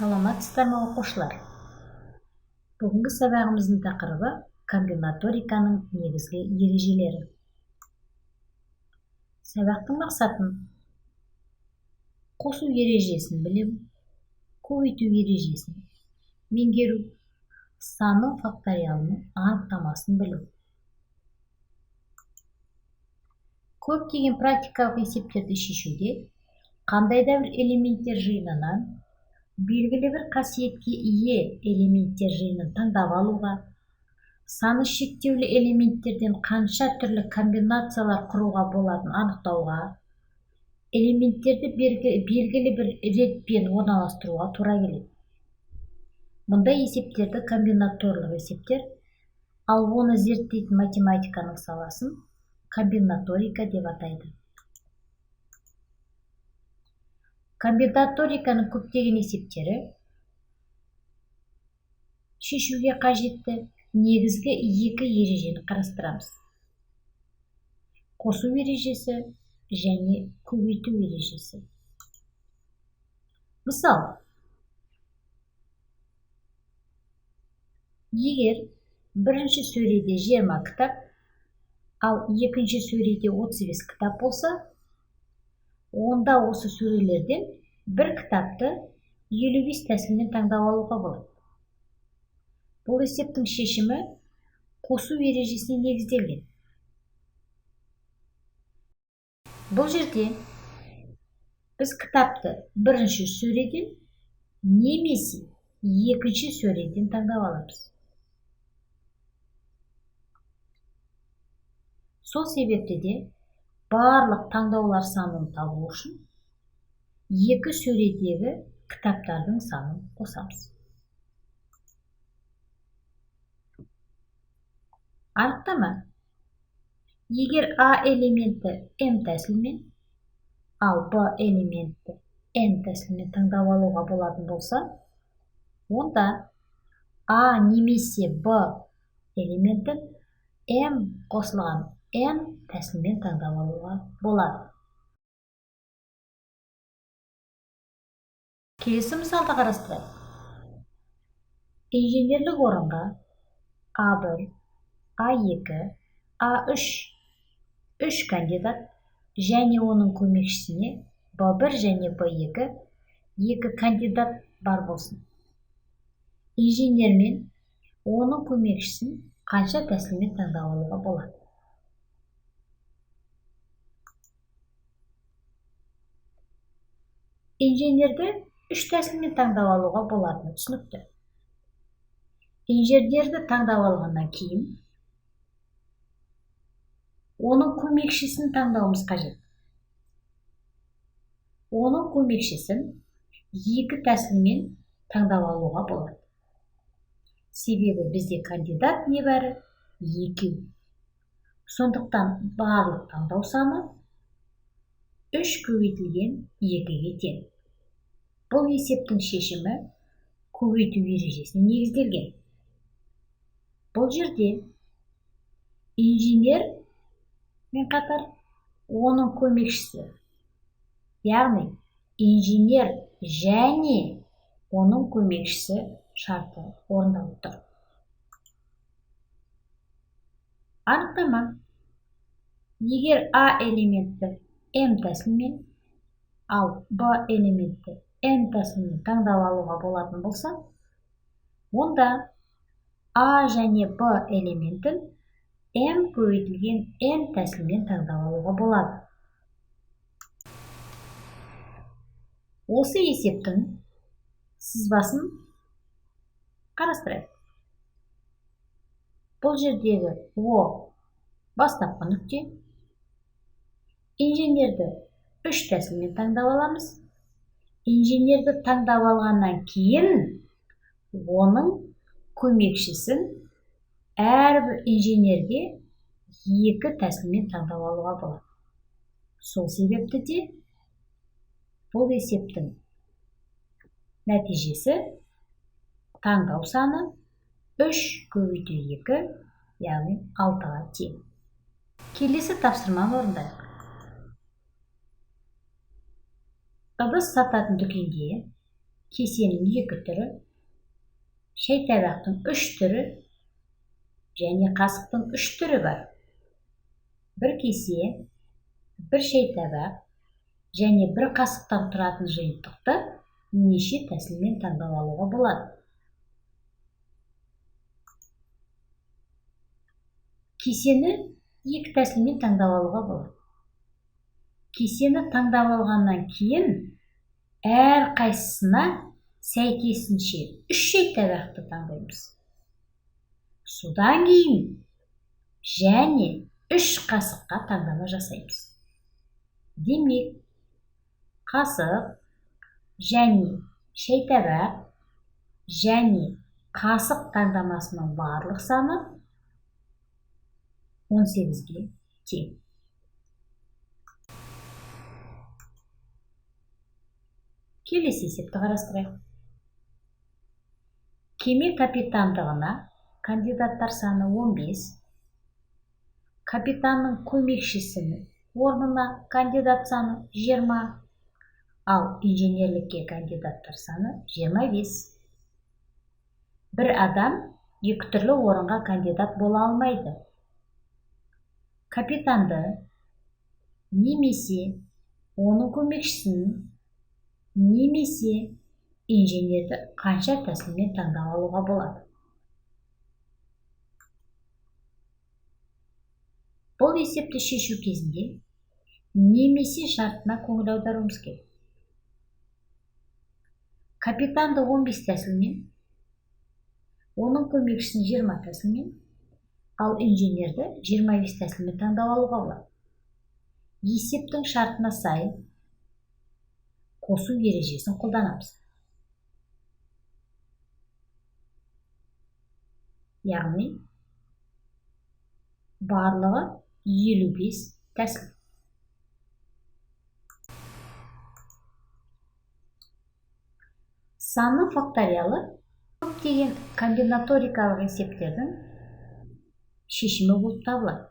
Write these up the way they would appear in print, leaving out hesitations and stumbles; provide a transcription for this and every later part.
Саламатсыздар ма оқушылар? Бүгінгі сабағымыздың тақырыбы комбинаториканың негізгі ережелері. Сабақтың мақсатын қосу ережесін білу, көбейту ережесін меңгеру, санның факториалының анықтамасын білу. Көптеген практикалық есептерді шешуде қандай да бір элементтер жиынынан белгілі бір қасиетке ие элементтер жиынын таңдап алуға, саны шектеулі элементтерден қанша түрлі комбинациялар құруға болатынын анықтауға, элементтерді белгілі бір ретпен орналастыруға тура келеді. Мұндай есептерді комбинаторлық есептер, ал оны зерттейтін математиканың саласын комбинаторика деп атайды. Комбинаториканың көптеген есептері шешуге қажетті негізгі екі ережені қарастырамыз. Қосу ережесі және көбейту ережесі. Мысал, егер бірінші сөреде 20 кітап, ал екінші сөреде 35 кітап болса, онда осы сөрелерден бір кітапты 55 тәсілмен таңдап алуға болады. Бұл есептің шешімі қосу ережесіне негізделген. Бұл жерде біз кітапты бірінші сөреден немесе екінші сөреден таңдап аламыз. Сол себепті де барлық таңдаулар санын табу үшін екі сөредегі кітаптардың санын қосамыз. Анықтама. Егер А элементі М тәсілмен, ал Б элементі N тәсілмен таңдап алуға болатын болса, онда А немесе Б элементін М қосылған N тәсілмен таңдап алуға болады. Келесі мысалды қарастырайық. Инженерлік орынға А1, А2, А3 үш кандидат және оның көмекшісіне Б1 және Б2 екі кандидат бар болсын. Инженер мен оның көмекшісін қанша тәсілмен таңдап алуға болады? Инженерді үш тәсілмен таңдап алуға болатыны түсінікті. Инженерді таңдап алғаннан кейін оның көмекшісін таңдауымыз қажет. Оның көмекшісін екі тәсілмен таңдап алуға болады. Себебі бізде кандидат небәрі екеу. Сондықтан барлық таңдау саны 3 көбейтілген 2-ге тең. Бұл есептің шешімі көбейту ережесіне негізделген. Бұл жерде инженер мен қатар оның көмекшісі, яғни инженер және оның көмекшісі шарты орындалып тұр. Анықтама. Егер А элементі М тәсілмен, ал Б элементі N тәсілмен таңдап алуға болатын болса, онда А және Б элементін М көбейтілген N тәсілмен таңдап алуға болады. Осы есептің сызбасын қарастырайық. Бұл жердегі О бастапқы нүкте. Инженерді үш тәсілмен таңдап аламыз. Инженерді таңдап алғаннан кейін оның көмекшісін әрбір инженерге екі тәсілмен таңдап алуға болады. Сол себепті де бұл есептің нәтижесі таңдау саны 3 көбейту 2, яғни 6-ға тең. Келесі тапсырманы орындайық. Ыдыс сататын дүкенге кесенің 2 түрі, шәйтабақтың 3 түрі және қасықтың 3 түрі бар. Бір кесе, бір шәйтабақ және бір қасықтан тұратын жиынтықты неше тәсілмен таңдап алуға болады? Кесені 2 тәсілмен таңдап алуға болады. Кесені таңдап алғаннан кейін әр қайсысына сәйкесінше 3 шәйтабақты таңдаймыз. Содан кейін және 3 қасыққа таңдама жасаймыз. Демек, қасық және шәйтабақ және қасық таңдамасының барлық саны 18-ге тең. Келесі есепті қарастырайық. Кеме капитандығына кандидаттар саны 15, капитанның көмекшісінің орнына кандидат саны 20, ал инженерлікке кандидаттар саны 25. Бір адам 2 түрлі орынға кандидат бола алмайды. Капитанды немесе оның көмекшісін немесе инженерді қанша тәсілмен таңдап алуға болады? Бұл есепті шешу кезінде немесе шартына көңіл аударуымыз керек. Капитанды 15 тәсілмен, оның көмекшісін 20 тәсілмен, ал инженерді 25 тәсілмен таңдап алуға болады. Есептің шартына сай қосу ережесін қолданамыз. Яғни барлығы 55 тәсіл. Саны факториалы көптеген комбинаторикалық есептердің шешімі болып табылады.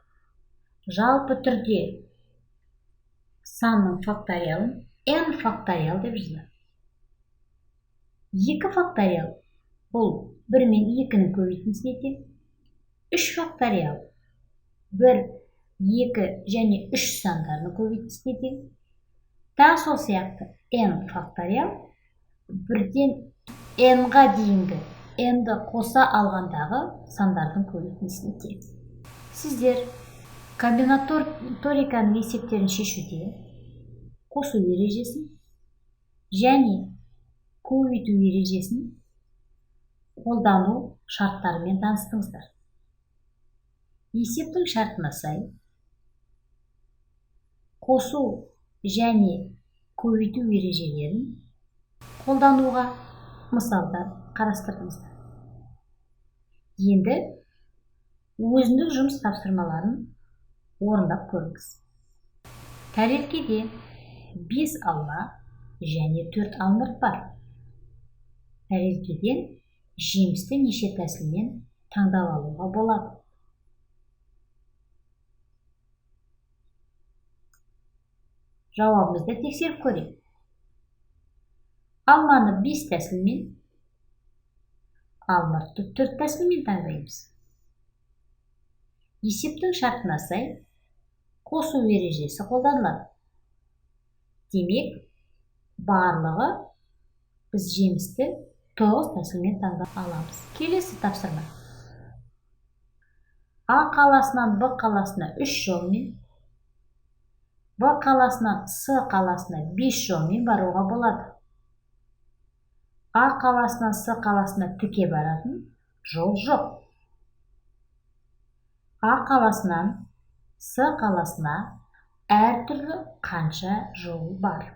Жалпы түрде санның факториалын n факториал деп жазылады. 2 факториал бұл 1 мен 2-ні көбейтіндісіне тең. 3 факториал 1, 2 және 3 сандарының көбейтіндісіне тең. Тағы сол сияқты n факториал 1-ден n-ға дейінгі n-ді қоса алғандағы сандардың көбейтіндісіне тең. Сіздер комбинаториканың есептерін шешуде қосу ережесін және көбейту ережесін қолдану шарттарымен таныстыңыздар. Есептің шартына сай қосу және көбейту ережелерін қолдануға мысалдар қарастырдыңыздар. Енді өзіндік жұмыс тапсырмаларын орындап көріңіз. Тәрелкеде 5 алма және 4 алмұрт бар. Тәрелкеден жемісті неше тәсілмен таңдап алуға болады? Жауабымызды тексеріп көрейік. Алманы 5 тәсілмен, алмұртты 4 тәсілмен таңдаймыз. Есептің шартына сай қосу ережесі қолданылады. Демек, барлығы біз жемісті 9 тәсілмен таңдап аламыз. Келесі тапсырма. А қаласынан Б қаласына 3 жолмен, Б қаласынан С қаласына 5 жолмен баруға болады. А қаласынан С қаласына тіке баратын жол жоқ. А қаласынан С қаласына әртүрлі қанша жол бар?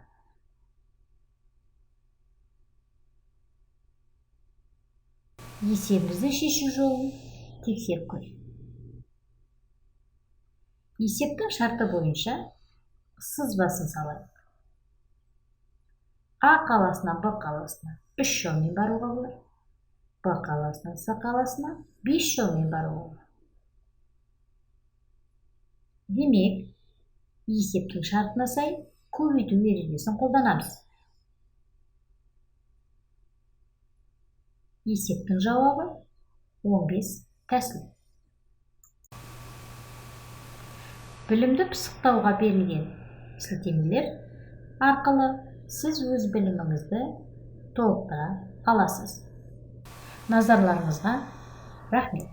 Есебімізді шешу жолын тексеріп көрейік. Есептің шарты бойынша сызбасын салайық. А қаласынан Б қаласына 3 жолмен баруға болады. Б қаласынан С қаласына 5 жолмен баруға болады. Демек, есептің шартына сай көбейту ережесін қолданамыз. Есептің жауабы 15 тәсіл. Білімді пысықтауға берілген сілтемелер арқылы сіз өз біліміңізді толықтыра аласыз. Назарларыңызға рахмет.